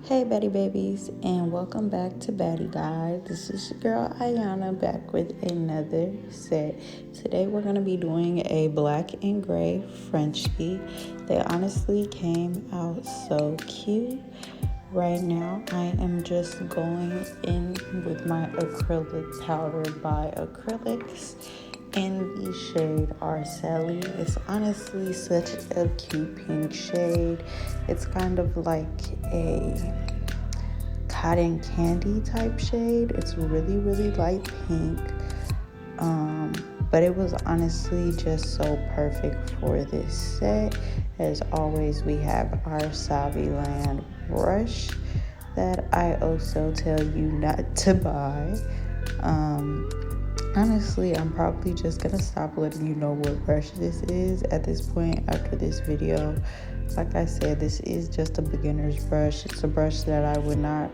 Hey Baddie babies, and welcome back to Baddie Guide. This is your girl Ayana back with another set. Today we're going to be doing a black and gray Frenchie. They honestly came out so cute. Right now I am just going in with my acrylic powder by Acrylics in the shade Sally. It's honestly such a cute pink shade. It's kind of like a cotton candy type shade. It's really light pink, but it was honestly just so perfect for this set. As always, we have our Saviland brush that I also tell you not to buy. Honestly, I'm probably just gonna stop letting you know what brush this is at this point after this video. Like I said, this is just a beginner's brush. It's a brush that I would not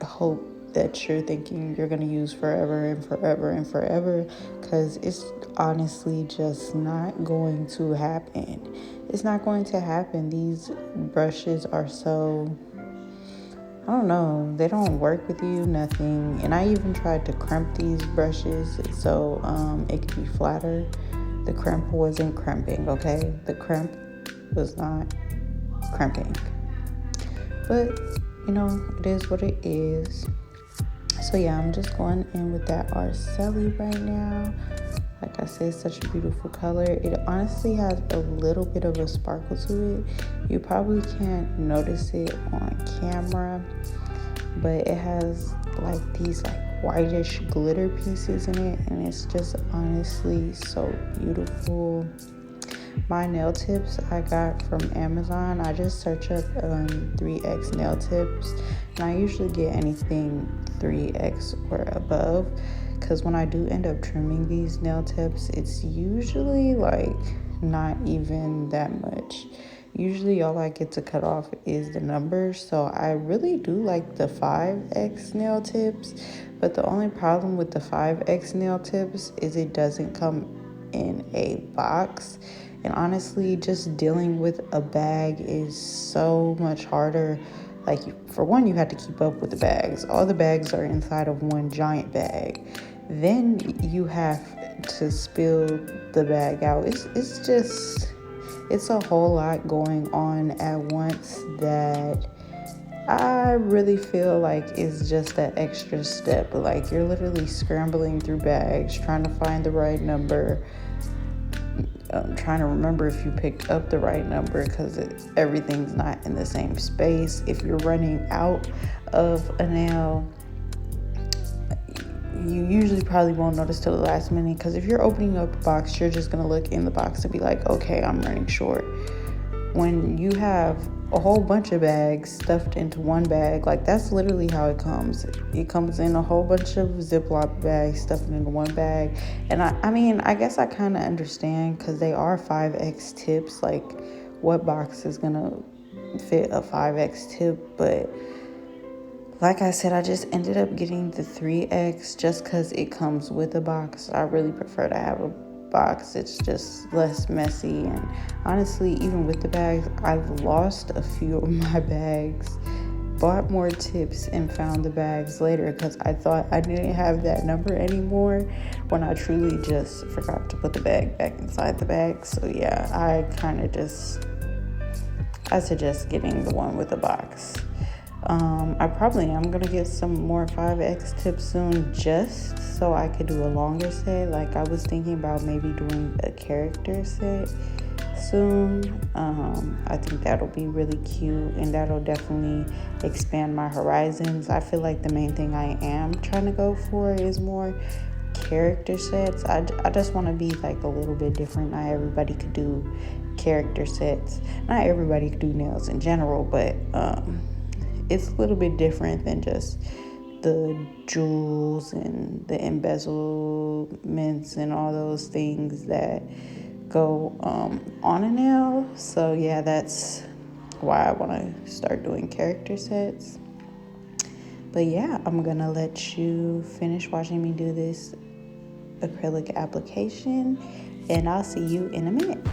hope that you're thinking you're gonna use forever and forever, because it's honestly just not going to happen. It's not going to happen. These brushes are so, I don't know, they don't work with you, nothing. And I even tried to crimp these brushes so it could be flatter. The crimp wasn't crimping, okay? The crimp was not crimping. But, you know, it is what it is. So yeah, I'm just going in with that Sally right now. Like I said, such a beautiful color. It honestly has a little bit of a sparkle to it. You probably can't notice it on camera, but it has like these like whitish glitter pieces in it, and it's just honestly so beautiful. My nail tips I got from Amazon. I just search up 3X nail tips, and I usually get anything 3X or above, because when I do end up trimming these nail tips, it's usually like not even that much. Usually all I get to cut off is the numbers, so I really do like the 5X nail tips, but the only problem with the 5X nail tips is it doesn't come in a box. And honestly, just dealing with a bag is so much harder. Like, for one, you have to keep up with the bags. All the bags are inside of one giant bag. Then you have to spill the bag out. It's a whole lot going on at once that I really feel like it's just that extra step. Like, you're literally scrambling through bags, trying to find the right number. Trying to remember if you picked up the right number, because everything's not in the same space. If you're running out of a nail, you usually probably won't notice till the last minute, because if you're opening up a box, you're just going to look in the box and be like, okay, I'm running short. When you have a whole bunch of bags stuffed into one bag, like, that's literally how it comes. It comes in a whole bunch of Ziploc bags stuffed into one bag. And I mean, I guess I kind of understand, because they are 5X tips. Like, what box is gonna fit a 5X tip? But like I said, I just ended up getting the 3X just because it comes with a box. I really prefer to have a box. It's just less messy. And honestly, even with the bags, I've lost a few of my bags, bought more tips, and found the bags later because I thought I didn't have that number anymore, when I truly just forgot to put the bag back inside the bag. So yeah, I suggest getting the one with the box. I probably am gonna get some more 5X tips soon, just so I could do a longer set. Like, I was thinking about maybe doing a character set soon. I think that'll be really cute, and that'll definitely expand my horizons. I feel like the main thing I am trying to go for is more character sets. I just want to be like a little bit different. Not everybody could do character sets. Not everybody could do nails in general, but it's a little bit different than just the jewels and the embezzlements and all those things that go on a nail. So yeah, that's why I want to start doing character sets. But yeah, I'm gonna let you finish watching me do this acrylic application, and I'll see you in a minute.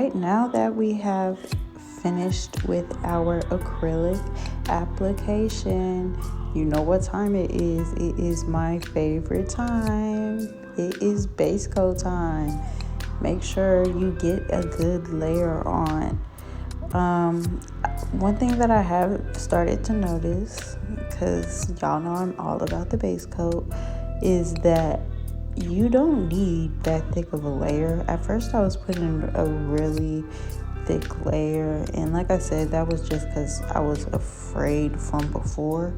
right, now that we have finished with our acrylic application, you know what time it is. It is my favorite time. It is base coat time. Make sure you get a good layer on. One thing that I have started to notice, because y'all know I'm all about the base coat, is that you don't need that thick of a layer. At first I was putting a really thick layer, and like I said, that was just because I was afraid from before,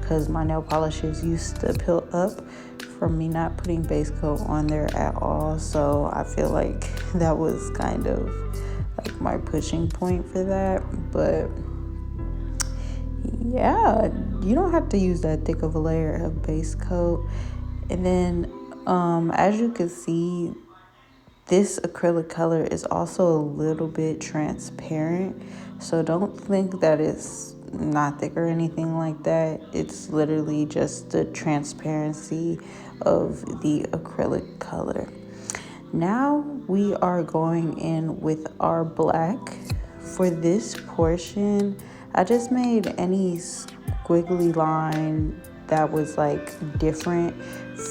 because my nail polishes used to peel up from me not putting base coat on there at all. So I feel like that was kind of like my pushing point for that. But yeah, you don't have to use that thick of a layer of base coat. And then as you can see, this acrylic color is also a little bit transparent, so don't think that it's not thick or anything like that. It's literally just the transparency of the acrylic color. Now we are going in with our black. For this portion, I just made any squiggly line that was like different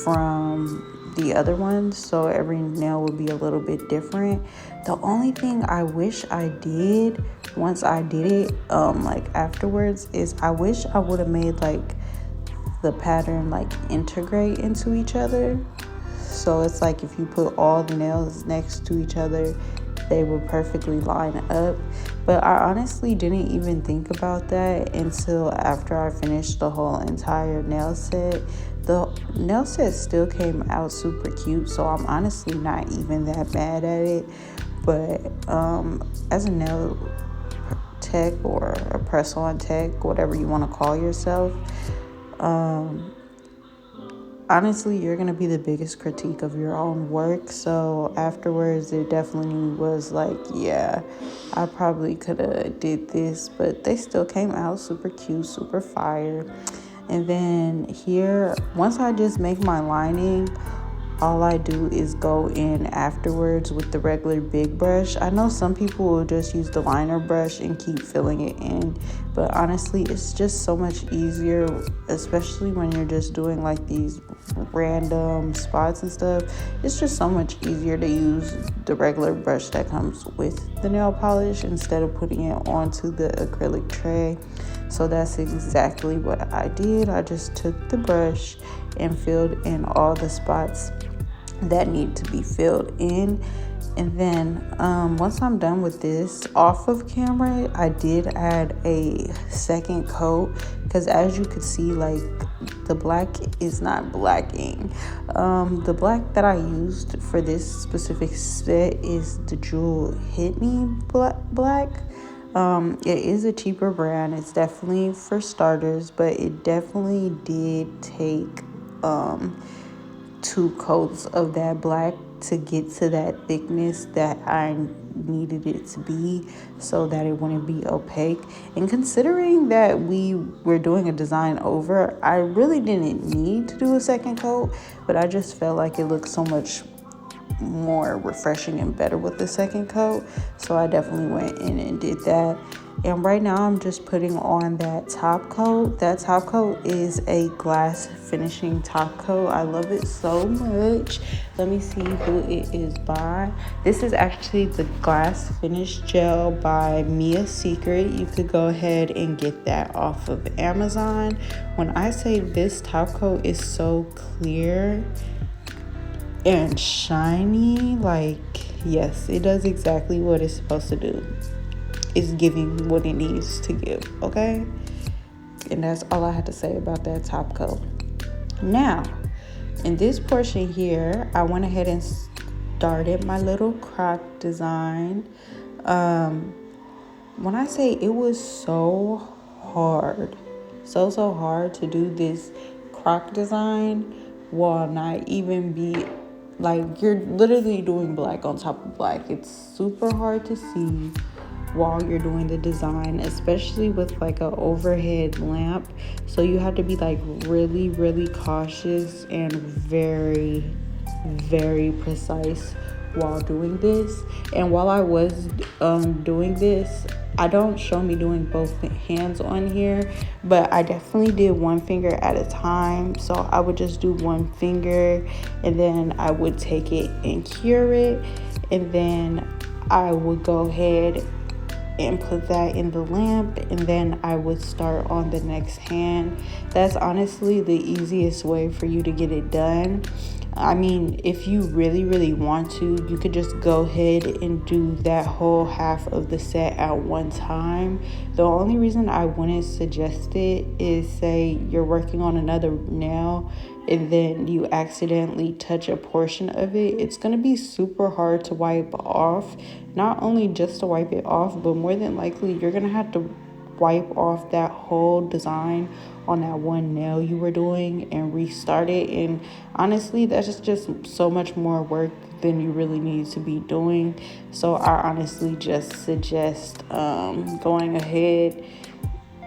from the other ones, so every nail would be a little bit different. The only thing I wish I did once I did it like afterwards is I wish I would have made like the pattern like integrate into each other, so it's like if you put all the nails next to each other, they would perfectly line up. But I honestly didn't even think about that until after I finished the whole entire nail set. The nail set still came out super cute, so I'm honestly not even that mad at it. But as a nail tech or a press-on tech, whatever you want to call yourself, honestly, you're going to be the biggest critique of your own work. So afterwards, it definitely was like, yeah, I probably could have did this, but they still came out super cute, super fire. And then here, once I just make my lining, all I do is go in afterwards with the regular big brush. I know some people will just use the liner brush and keep filling it in, but honestly, it's just so much easier, especially when you're just doing like these random spots and stuff. It's just so much easier to use the regular brush that comes with the nail polish instead of putting it onto the acrylic tray. So that's exactly what I did. I just took the brush and filled in all the spots that need to be filled in. And then once I'm done with this off of camera, I did add a second coat, because as you could see, like the black is not blacking. The black that I used for this specific set is the Jewel Hit Me black. It is a cheaper brand. It's definitely for starters, but it definitely did take 2 coats of that black to get to that thickness that I needed it to be, so that it wouldn't be opaque. And considering that we were doing a design over, I really didn't need to do a second coat, but I just felt like it looked so much more refreshing and better with the second coat, so I definitely went in and did that. And right now I'm just putting on that top coat. That top coat is a glass finishing top coat. I love it so much. Let me see who it is by. This is actually the glass finish gel by Mia Secret. You could go ahead and get that off of Amazon. When I say this top coat is so clear and shiny, like, yes, it does exactly what it's supposed to do. It's giving what it needs to give, okay? And that's all I had to say about that top coat. Now, in this portion here, I went ahead and started my little croc design. When I say it was so hard, so hard to do this croc design while not even be like, you're literally doing black on top of black. It's super hard to see while you're doing the design, especially with like an overhead lamp. So you have to be like really cautious and very precise while doing this. And while I was doing this, I don't show me doing both hands on here, but I definitely did one finger at a time. So I would just do one finger, and then I would take it and cure it, and then I would go ahead and put that in the lamp, and then I would start on the next hand. That's honestly the easiest way for you to get it done. I mean, if you really want to, you could just go ahead and do that whole half of the set at one time. The only reason I wouldn't suggest it is, say you're working on another nail and then you accidentally touch a portion of it. It's going to be super hard to wipe off. Not only just to wipe it off, but more than likely you're going to have to wipe off that whole design on that one nail you were doing and restart it. And honestly, that's just so much more work than you really need to be doing. So I honestly just suggest going ahead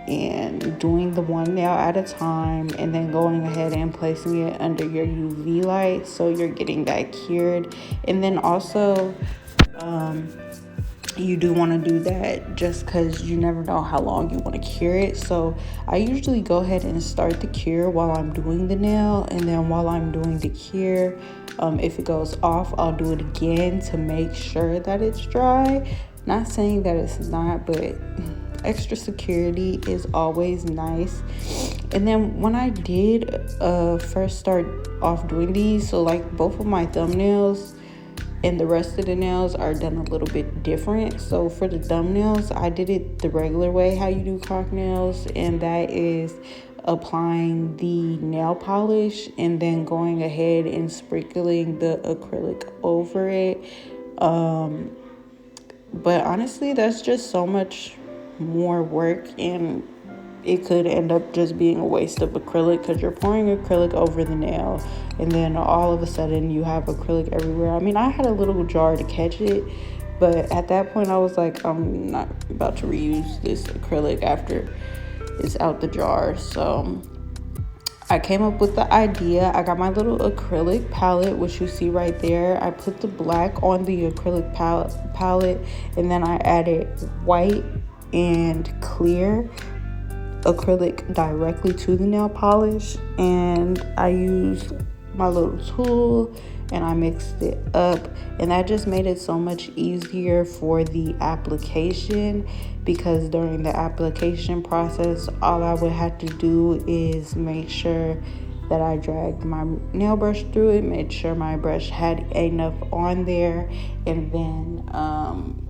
and doing the one nail at a time, and then going ahead and placing it under your UV light so you're getting that cured. And then also you do want to do that just because you never know how long you want to cure it. So I usually go ahead and start the cure while I'm doing the nail, and then while I'm doing the cure, if it goes off, I'll do it again to make sure that it's dry. Not saying that it's not, but extra security is always nice. And then when I did first start off doing these, so like both of my thumbnails and the rest of the nails are done a little bit different. So for the thumbnails, I did it the regular way how you do croc nails, and that is applying the nail polish and then going ahead and sprinkling the acrylic over it. But honestly, that's just so much more work, and it could end up just being a waste of acrylic because you're pouring acrylic over the nail, and then all of a sudden you have acrylic everywhere. I mean, I had a little jar to catch it, but at that point I was like, I'm not about to reuse this acrylic after it's out the jar. So I came up with the idea. I got my little acrylic palette, which you see right there. I put the black on the acrylic palette, and then I added white and clear acrylic directly to the nail polish, and I used my little tool and I mixed it up, and that just made it so much easier for the application, because during the application process all I would have to do is make sure that I dragged my nail brush through it, made sure my brush had enough on there, and then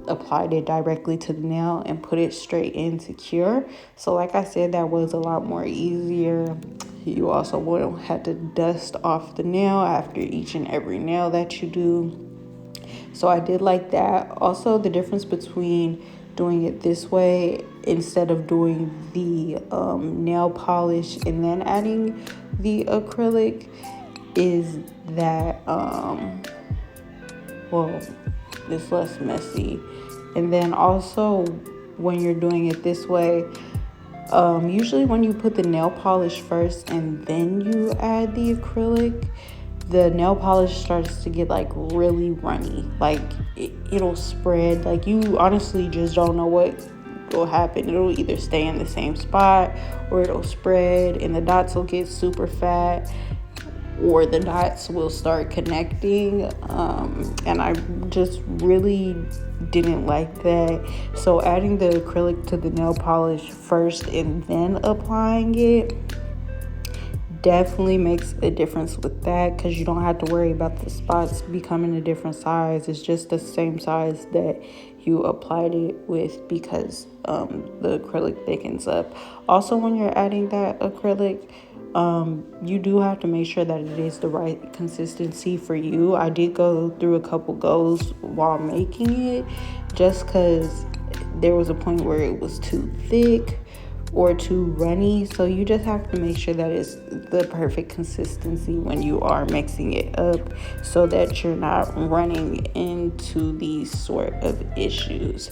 applied it directly to the nail and put it straight into cure. So like I said, that was a lot more easier. You also won't have to dust off the nail after each and every nail that you do. So I did like that. Also, the difference between doing it this way instead of doing the nail polish and then adding the acrylic is that it's less messy. And then also when you're doing it this way, usually when you put the nail polish first and then you add the acrylic, the nail polish starts to get like really runny. Like it'll spread. Like you honestly just don't know what will happen. It'll either stay in the same spot or it'll spread and the dots will get super fat, or the dots will start connecting. And I just really didn't like that. So adding the acrylic to the nail polish first and then applying it definitely makes a difference with that, because you don't have to worry about the spots becoming a different size. It's just the same size that you applied it with, because the acrylic thickens up. Also, when you're adding that acrylic, you do have to make sure that it is the right consistency for you. I did go through a couple goes while making it, just because there was a point where it was too thick or too runny. So you just have to make sure that it's the perfect consistency when you are mixing it up, so that you're not running into these sort of issues.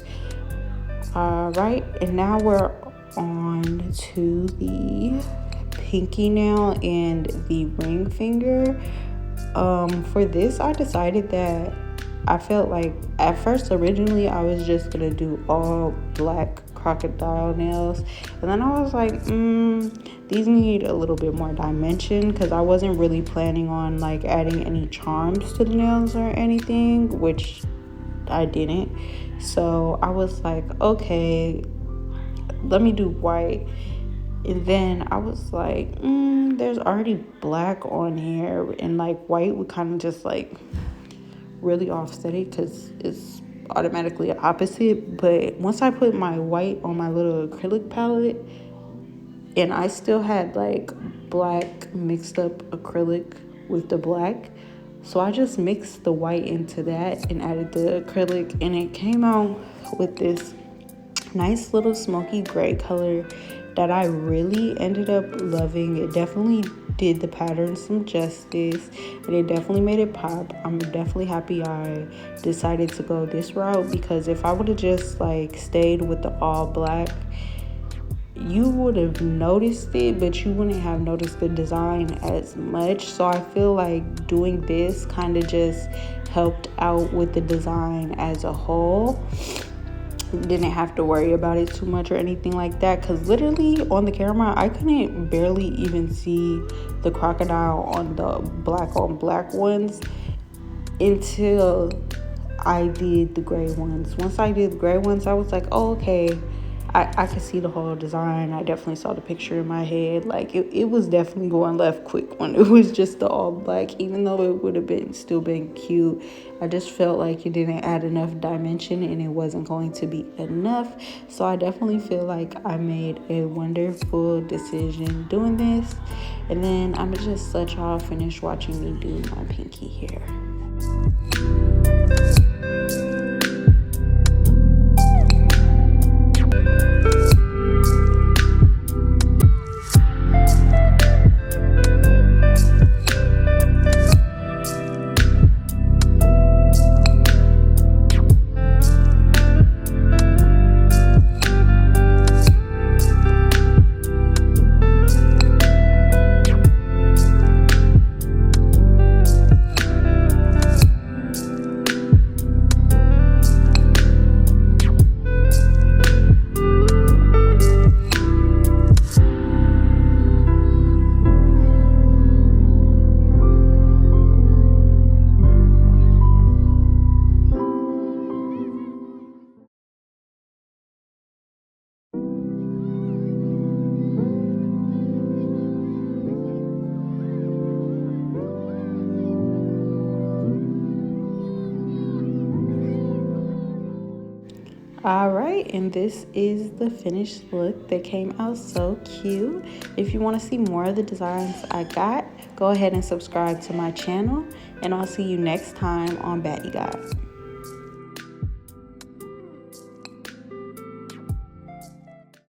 All right, and now we're on to the pinky nail and the ring finger. For this, I decided that I felt like at first originally I was just gonna do all black crocodile nails, and then I was like, these need a little bit more dimension, because I wasn't really planning on like adding any charms to the nails or anything, which I didn't. So I was like, okay, let me do white. And then I was like, there's already black on here, and like white would kind of just like really offset it because it's automatically opposite. But once I put my white on my little acrylic palette, and I still had like black mixed up acrylic with the black, so I just mixed the white into that and added the acrylic, and it came out with this nice little smoky gray color that I really ended up loving. It definitely did the pattern some justice, and it definitely made it pop. I'm definitely happy I decided to go this route, because if I would have just like stayed with the all black, you would have noticed it, but you wouldn't have noticed the design as much. So I feel like doing this kind of just helped out with the design as a whole. Didn't have to worry about it too much or anything like that, because literally on the camera I couldn't barely even see the crocodile on the black on black ones until I did the gray ones. Once I did the gray ones, I was like, oh, okay, I could see the whole design. I definitely saw the picture in my head. Like it was definitely going left quick when it was just the all black, even though it would have been still been cute. I just felt like it didn't add enough dimension, and it wasn't going to be enough. So I definitely feel like I made a wonderful decision doing this. And then I'm gonna just let y'all finish watching me do my pinky hair. All right, and this is the finished look. They came out so cute. If you want to see more of the designs I got, go ahead and subscribe to my channel, and I'll see you next time on Baddie.